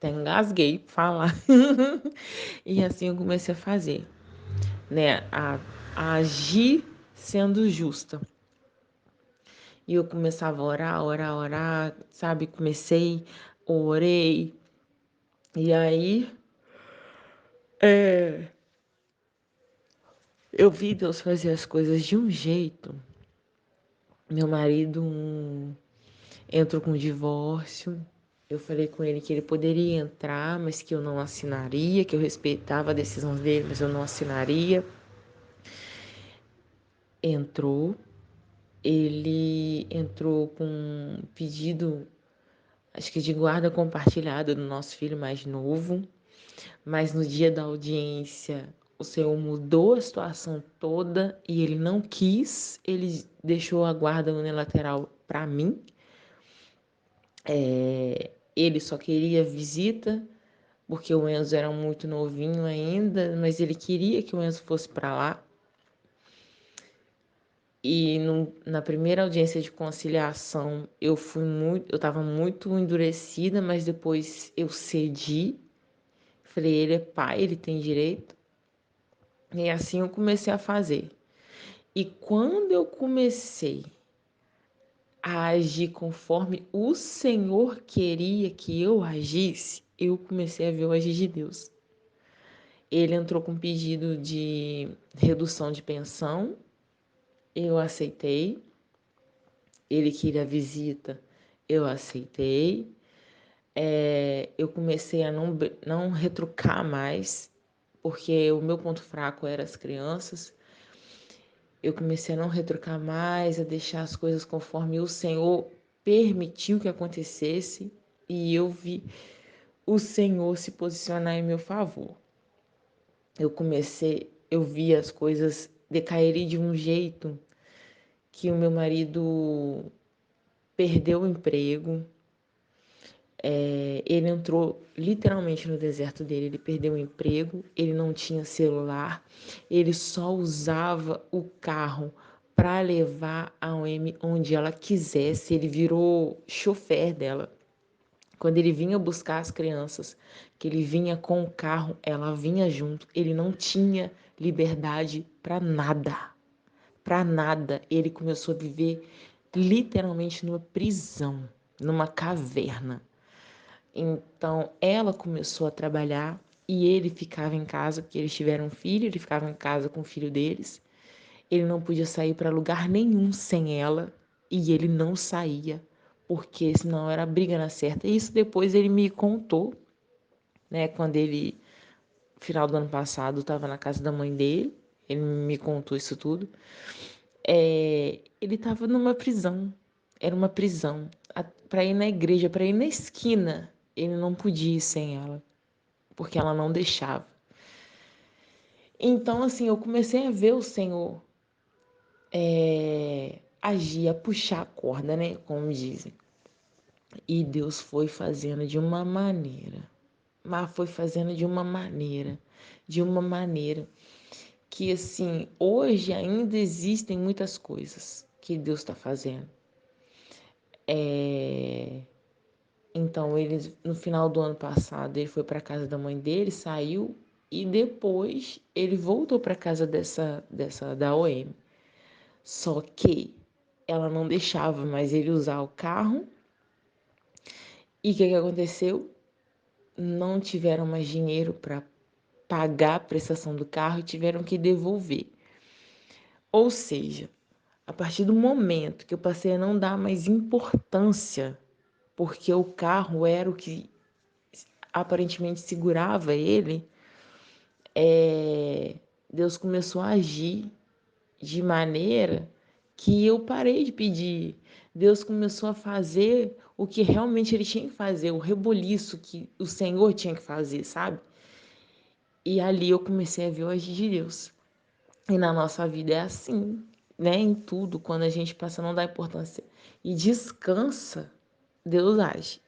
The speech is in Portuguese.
Até engasguei pra falar. E assim eu comecei a fazer, né? A agir sendo justa. E eu começava a orar, sabe? Orei. E aí, eu vi Deus fazer as coisas de um jeito. Meu marido entrou com divórcio. Eu falei com ele que ele poderia entrar, mas que eu não assinaria, que eu respeitava a decisão dele, mas eu não assinaria. Entrou. Ele entrou com um pedido, acho que de guarda compartilhada do nosso filho mais novo, mas no dia da audiência o Senhor mudou a situação toda e ele não quis, ele deixou a guarda unilateral para mim. Ele só queria visita, porque o Enzo era muito novinho ainda, mas ele queria que o Enzo fosse para lá. E na primeira audiência de conciliação eu estava muito endurecida, mas depois eu cedi. Falei, ele é pai, ele tem direito. E assim eu comecei a fazer. E quando eu comecei a agir conforme o Senhor queria que eu agisse, eu comecei a ver o agir de Deus. Ele entrou com pedido de redução de pensão, eu aceitei. Ele queria visita, eu aceitei. Eu comecei a não retrucar mais, porque o meu ponto fraco era as crianças. Eu comecei a não retrucar mais, a deixar as coisas conforme o Senhor permitiu que acontecesse, e eu vi o Senhor se posicionar em meu favor. Eu vi as coisas decaírem de um jeito que o meu marido perdeu o emprego. Ele entrou literalmente no deserto dele, ele perdeu o emprego, ele não tinha celular, ele só usava o carro para levar a OM onde ela quisesse, ele virou chofer dela. Quando ele vinha buscar as crianças, que ele vinha com o carro, ela vinha junto, ele não tinha liberdade para nada. Para nada. Ele começou a viver literalmente numa prisão, numa caverna. Então, ela começou a trabalhar e ele ficava em casa, porque eles tiveram um filho, ele ficava em casa com o filho deles. Ele não podia sair para lugar nenhum sem ela e ele não saía, porque senão era briga na certa. Isso depois ele me contou, né? Quando ele, final do ano passado, estava na casa da mãe dele, ele me contou isso tudo. Ele estava numa prisão, era uma prisão. Para ir na igreja, para ir na esquina, ele não podia ir sem ela, porque ela não deixava. Então, assim, eu comecei a ver o Senhor agir, a puxar a corda, né? Como dizem. E Deus foi fazendo de uma maneira, mas foi fazendo de uma maneira que, assim, hoje ainda existem muitas coisas que Deus está fazendo. Então, ele, no final do ano passado, ele foi para a casa da mãe dele, saiu, e depois ele voltou para a casa da OM. Só que ela não deixava mais ele usar o carro. E o que aconteceu? Não tiveram mais dinheiro para pagar a prestação do carro e tiveram que devolver. Ou seja, a partir do momento que eu passei a não dar mais importância, porque o carro era o que aparentemente segurava ele, Deus começou a agir de maneira que eu parei de pedir. Deus começou a fazer o que realmente ele tinha que fazer, o reboliço que o Senhor tinha que fazer, sabe? E ali eu comecei a ver o agir de Deus. E na nossa vida é assim, né? Em tudo, quando a gente passa a não dar importância e descansa, Deus age.